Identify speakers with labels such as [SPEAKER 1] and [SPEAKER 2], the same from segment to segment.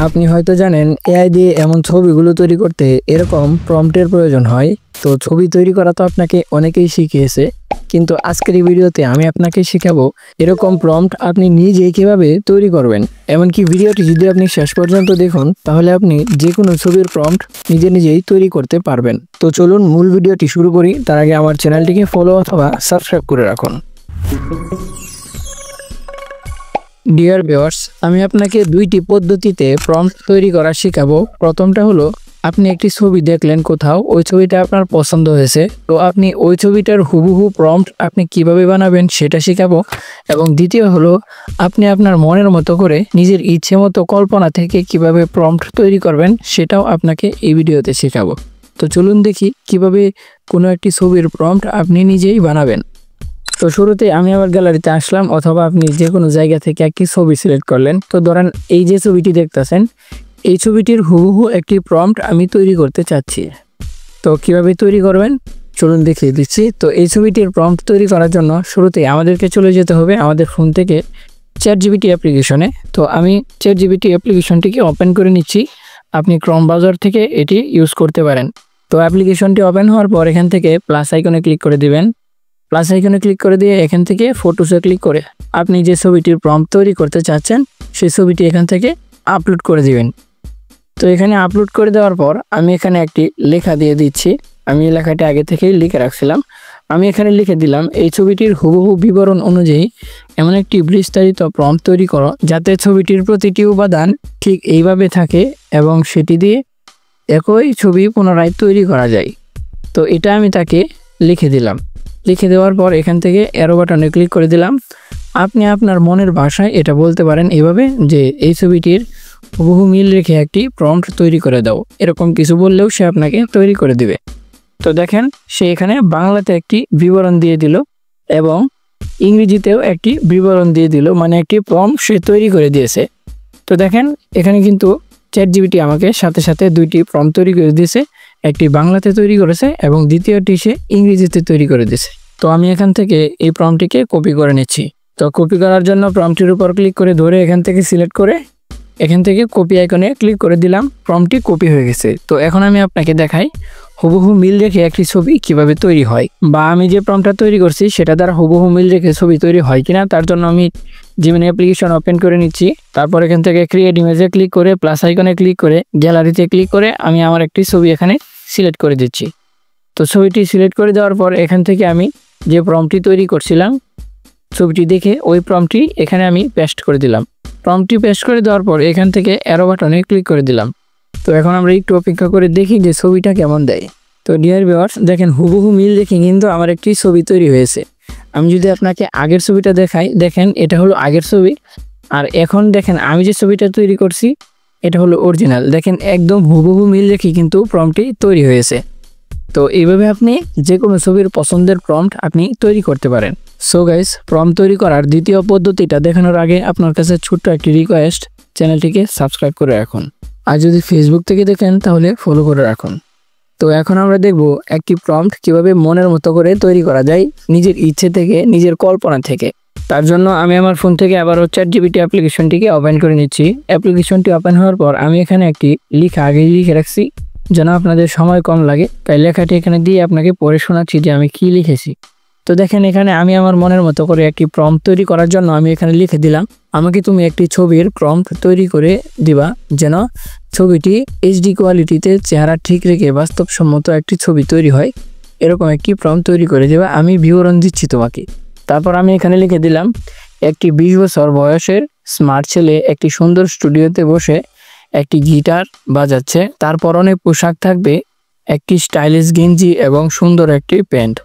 [SPEAKER 1] আপনি হয়তো জানেন এআই দিয়ে এমন ছবিগুলো তৈরি করতে এরকম প্রম্পটের প্রয়োজন হয়। তো ছবি তৈরি করা তো আপনাকে অনেকেই শিখিয়েছে, কিন্তু আজকের এই ভিডিওতে আমি আপনাকে শেখাবো এরকম প্রম্পট আপনি নিজেই কিভাবে তৈরি করবেন। এমনকি ভিডিওটি যদি আপনি শেষ পর্যন্ত দেখুন তাহলে আপনি যে কোনো ছবির প্রম্পট নিজেই তৈরি করতে পারবেন। তো চলুন মূল ভিডিওটি শুরু করি। তার আগে আমার চ্যানেলটিকে ফলো অথবা সাবস্ক্রাইব করে রাখুন। ডিয়ার ভিউয়ার্স, আমি আপনাকে দুইটি পদ্ধতিতে প্রম্পট তৈরি করা শেখাবো। প্রথমটা হলো আপনি একটি ছবি দেখলেন কোথাও, ওই ছবিটা আপনার পছন্দ হয়েছে, তো আপনি ওই ছবিটার হুবহু প্রম্পট আপনি কিভাবে বানাবেন সেটা শেখাবো। এবং দ্বিতীয় হলো আপনি আপনার মনের মতো করে নিজের ইচ্ছে মতো কল্পনা থেকে কিভাবে প্রম্পট তৈরি করবেন সেটাও আপনাকে এই ভিডিওতে শেখাবো। তো চলুন দেখি কিভাবে কোনো একটি ছবির প্রম্পট আপনি নিজেই বানাবেন। তো শুরুতে আমি আমার গ্যালারিতে আসলাম, অথবা আপনি যে কোনো জায়গা থেকে একটি ছবি সিলেক্ট করলেন। তো ধরেন এই যে ছবিটি দেখতেছেন, এই ছবিটির হুবহু একটি প্রম্পট আমি তৈরি করতে চাচ্ছি। তো কিভাবে তৈরি করবেন চলুন দেখিয়ে দিচ্ছি। তো এই ছবিটির প্রম্পট তৈরি করার জন্য শুরুতে আমাদেরকে চলে যেতে হবে আমাদের ফোন থেকে চ্যাটজিপিটি অ্যাপ্লিকেশনে। তো আমি চ্যাটজিপিটি অ্যাপ্লিকেশনটিকে ওপেন করে নিচ্ছি। আপনি ক্রোম ব্রাউজার থেকে এটি ইউজ করতে পারেন। তো অ্যাপ্লিকেশনটি ওপেন হওয়ার পর এখান থেকে প্লাস আইকনে ক্লিক করে দিবেন। প্লাস আইকনে ক্লিক করে দিয়ে এখান থেকে ফটোসে ক্লিক করে আপনি যে ছবিটির প্রম্পট তৈরি করতে চাচ্ছেন সেই ছবিটি এখান থেকে আপলোড করে দিবেন। তো এখানে আপলোড করে দেওয়ার পর আমি এখানে একটি লেখা দিয়ে দিচ্ছি। আমি লেখাটি আগে থেকেই লিখে রাখছিলাম। আমি এখানে লিখে দিলাম, এই ছবিটির হুবহু বিবরণ অনুযায়ী এমন একটি বিস্তারিত প্রম্পট তৈরি করো যাতে ছবিটির প্রতিটি উপাদান ঠিক এইভাবে থাকে এবং সেটি দিয়ে একই ছবি পুনরায় তৈরি করা যায়। তো এটা আমি তাকে লিখে দিলাম। লিখে দেওয়ার পর এখান থেকে অ্যারো বাটনে ক্লিক করে দিলাম। আপনি আপনার মনের ভাষায় এটা বলতে পারেন এইভাবে যে এই ছবিটির হুবহু মিল রেখে একটি প্রম্পট তৈরি করে দাও, এরকম কিছু বললেও সে আপনাকে তৈরি করে দিবে। তো দেখেন সে এখানে বাংলাতে একটি বিবরণ দিয়ে দিল এবং ইংরেজিতেও একটি বিবরণ দিয়ে দিল, মানে একটি প্রম্পট সে তৈরি করে দিয়েছে। তো দেখেন এখানে কিন্তু চ্যাটজিপিটি আমাকে সাথে সাথে দুইটি প্রম্পট তৈরি করে দিয়েছে। একটি বাংলাতে তৈরি করেছে এবং দ্বিতীয়টি সে ইংরেজিতে তৈরি করে দিয়েছে। তো আমি এখান থেকে এই প্রম্পটটিকে কপি করে নিচ্ছি। তো কপি করার জন্য প্রম্পটটির উপর ক্লিক করে ধরে এখান থেকে সিলেক্ট করে এখান থেকে কপি আইকনে ক্লিক করে দিলাম। প্রম্পটটি কপি হয়ে গেছে। তো এখন আমি আপনাকে দেখাই হুবহু মিল রেখে একটি ছবি কিভাবে তৈরি হয়, বা আমি যে প্রম্পটটা তৈরি করছি সেটা দ্বারা হুবহু মিল রেখে ছবি তৈরি হয় কিনা তার জন্য আমি জিমিনি অ্যাপ্লিকেশন ওপেন করে নিচ্ছি। তারপর এখান থেকে ক্রিয়েট ইমেজে ক্লিক করে প্লাস আইকনে ক্লিক করে গ্যালারিতে ক্লিক করে আমি আমার একটি ছবি এখানে সিলেক্ট করে দিচ্ছি। তো ছবিটি সিলেক্ট করে দেওয়ার পর এখান থেকে আমি যে প্রম্পটটি তৈরি করছিলাম ছবিটি দেখে ওই প্রম্পটটি এখানে আমি পেস্ট করে দিলাম। প্রম্পটটি পেস্ট করে দেওয়ার পর এখান থেকে অ্যারো বাটনে ক্লিক করে দিলাম। তো এখন আমরা একটু অপেক্ষা করে দেখি যে ছবিটা কেমন দেয়। তো ডিয়ার ভিউয়ার্স, দেখেন হুবহু মিল রেখে কিন্তু আমার একটি ছবি তৈরি হয়েছে। আমি যদি আপনাকে আগের ছবিটা দেখাই, দেখেন এটা হলো আগের ছবি, আর এখন দেখেন আমি যে ছবিটা তৈরি করছি এটা হলো অরিজিনাল। দেখেন একদম হুবহু মিল রেখে কিন্তু প্রম্পটটি তৈরি হয়েছে। তো এইভাবে আপনি যে কোনো ছবির পছন্দের প্রম্পট আপনি তৈরি করতে পারেন। সো গাইস, প্রম্পট তৈরি করার দ্বিতীয় পদ্ধতিটা দেখানোর আগে আপনার কাছে ছোট্ট একটি রিকোয়েস্ট, চ্যানেলটিকে সাবস্ক্রাইব করে রাখুন। আর যদি ফেসবুক থেকে দেখেন তাহলে ফলো করে রাখুন। তো এখন আমরা দেখব একটি প্রম্পট কিভাবে মনের মতো করে তৈরি করা যায় নিজের ইচ্ছে থেকে, নিজের কল্পনা থেকে। তার জন্য আমি আমার ফোন থেকে আবারও চ্যাটজিপিটি অ্যাপ্লিকেশনটিকে ওপেন করে নিচ্ছি। অ্যাপ্লিকেশনটি ওপেন হওয়ার পর আমি এখানে একটি লেখা আগেই লিখে রাখছি যেন আপনাদের সময় কম লাগে, তাই লেখাটি এখানে দিয়ে আপনাকে পড়ে শোনাচ্ছি যে আমি কি লিখেছি। তো দেখেন এখানে আমি আমার মনের মতো করে একটি প্রম্পট তৈরি করার জন্য আমি এখানে লিখে দিলাম, আমাকে তুমি একটি ছবির প্রম্পট তৈরি করে দিবা যেন ছবিটি এইচডি কোয়ালিটিতে চেহারা ঠিক রেখে বাস্তবসম্মত একটি ছবি তৈরি হয়, এরকম একটি প্রম্পট তৈরি করে দেবা, আমি বিবরণ দিচ্ছি তোমাকে। তারপর আমি এখানে লিখে দিলাম, একটি 20 বছর বয়সের স্মার্ট ছেলে একটি সুন্দর স্টুডিওতে বসে একটি গিটার বাজাচ্ছে, তার পরনে পোশাক থাকবে একটি স্টাইলিশ গেঞ্জি এবং সুন্দর একটি প্যান্ট,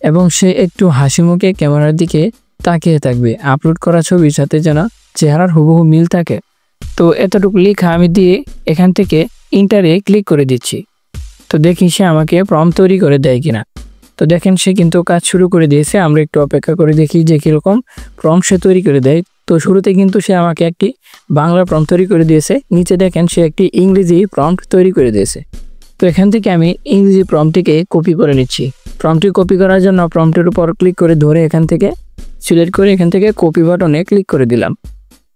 [SPEAKER 1] এবং সে একটু হাসি মুখে ক্যামেরার দিকে তাকিয়ে থাকবে। আপলোড করা ছবির সাথে যেন চেহারার হুবহু মিল থাকে। তো এতটুকু লেখা আমি দিয়ে এখান থেকে ইন্টারে ক্লিক করে দিচ্ছি। তো দেখি সে আমাকে প্রম্পট তৈরি করে দেয় কিনা। তো দেখেন সে কিন্তু কাজ শুরু করে দিয়েছে। আমরা একটু অপেক্ষা করে দেখি যে কীরকম প্রম্পট সে তৈরি করে দেয়। তো শুরুতে কিন্তু সে আমাকে একটি বাংলা প্রম্পট তৈরি করে দিয়েছে, নিচে দেখেন সে একটি ইংরেজি প্রম্পট তৈরি করে দিয়েছে। তো এখান থেকে আমি ইংরেজি প্রম্পটটিকে কপি করে নিচ্ছি। প্রম্পটটি কপি করার জন্য প্রম্পটের উপর ক্লিক করে ধরে এখান থেকে সিলেক্ট করে এখান থেকে কপি বাটনে ক্লিক করে দিলাম।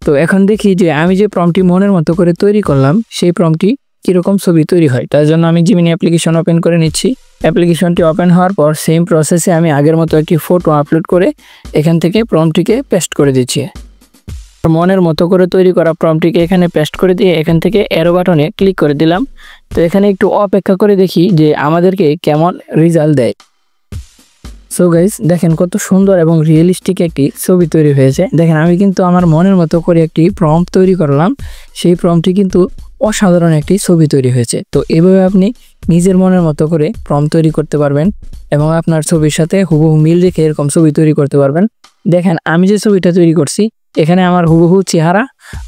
[SPEAKER 1] তো এখন দেখি যে আমি যে প্রম্পটটি মনের মতো করে তৈরি করলাম সেই প্রম্পটটি কীরকম ছবি তৈরি হয়। তার জন্য আমি জিমিনি অ্যাপ্লিকেশন ওপেন করে নিচ্ছি। অ্যাপ্লিকেশনটি ওপেন হওয়ার পর সেম প্রসেসে আমি আগের মতো একটি ফটো আপলোড করে এখান থেকে প্রম্পটটিকে পেস্ট করে দিচ্ছি। মনের মতো করে তৈরি করা প্রম্পটটিকে এখানে পেস্ট করে দিয়ে এখান থেকে অ্যারো বাটনে ক্লিক করে দিলাম। তো এখানে একটু অপেক্ষা করে দেখি যে আমাদেরকে কেমন রেজাল্ট দেয়। সো গাইস, দেখেন কত সুন্দর এবং রিয়েলিস্টিক একটি ছবি তৈরি হয়েছে। দেখেন আমি কিন্তু আমার মনের মতো করে একটি প্রম্পট তৈরি করলাম, সেই প্রম্পটটি কিন্তু অসাধারণ একটি ছবি তৈরি হয়েছে। তো এভাবে আপনি নিজের মনের মতো করে প্রম্পট তৈরি করতে পারবেন এবং আপনার ছবির সাথে হুবহু মিল রেখে এরকম ছবি তৈরি করতে পারবেন। দেখেন আমি যে ছবিটা তৈরি করছি এখানে আমার হুবহু চেহারা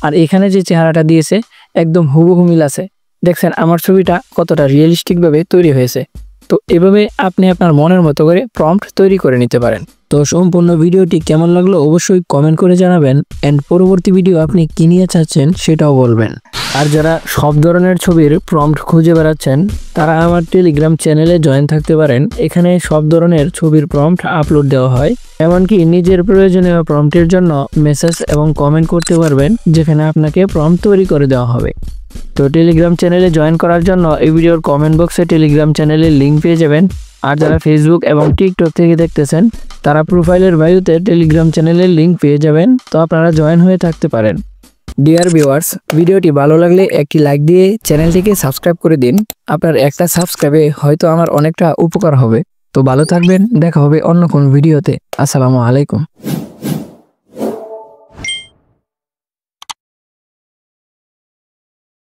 [SPEAKER 1] আর এখানে যে চেহারাটা দিয়েছে একদম হুবহু মিল আছে। দেখছেন আমার ছবিটা কতটা রিয়েলিস্টিকভাবে তৈরি হয়েছে। তো এভাবে আপনি আপনার মনের মতো করে প্রম্পট তৈরি করে নিতে পারেন। তো সম্পূর্ণ ভিডিওটি কেমন লাগলো অবশ্যই কমেন্ট করে জানাবেন এন্ড পরবর্তী ভিডিও আপনি কি নিয়ে চাচ্ছেন সেটাও বলবেন। আর যারা সব ধরনের ছবির প্রম্পট খুঁজে বেড়াচ্ছেন তারা আমার টেলিগ্রাম চ্যানেলে জয়েন থাকতে পারেন। এখানে সব ধরনের ছবির প্রম্পট আপলোড দেওয়া হয়, এমনকি নিজের প্রয়োজনীয় প্রম্পটের জন্য মেসেজ এবং কমেন্ট করতে পারবেন যেখানে আপনাকে প্রম্পট তৈরি করে দেওয়া হবে। তো টেলিগ্রাম চ্যানেলে জয়েন করার জন্য এই ভিডিওর কমেন্ট বক্সে টেলিগ্রাম চ্যানেলের লিঙ্ক পেয়ে যাবেন। আর যারা ফেসবুক এবং টিকটক থেকে দেখতেছেন তারা প্রোফাইলের বায়ুতে টেলিগ্রাম চ্যানেলের লিঙ্ক পেয়ে যাবেন। তো আপনারা জয়েন হয়ে থাকতে পারেন। ডিয়ার ভিউয়ার্স, ভিডিওটি ভালো লাগলে একটি লাইক দিয়ে চ্যানেলটিকে সাবস্ক্রাইব করে দিন। আপনার একটা সাবস্ক্রাইবে হয়তো আমার অনেকটা উপকার হবে। তো ভালো থাকবেন, দেখা হবে অন্য কোন ভিডিওতে। আসসালামু আলাইকুম।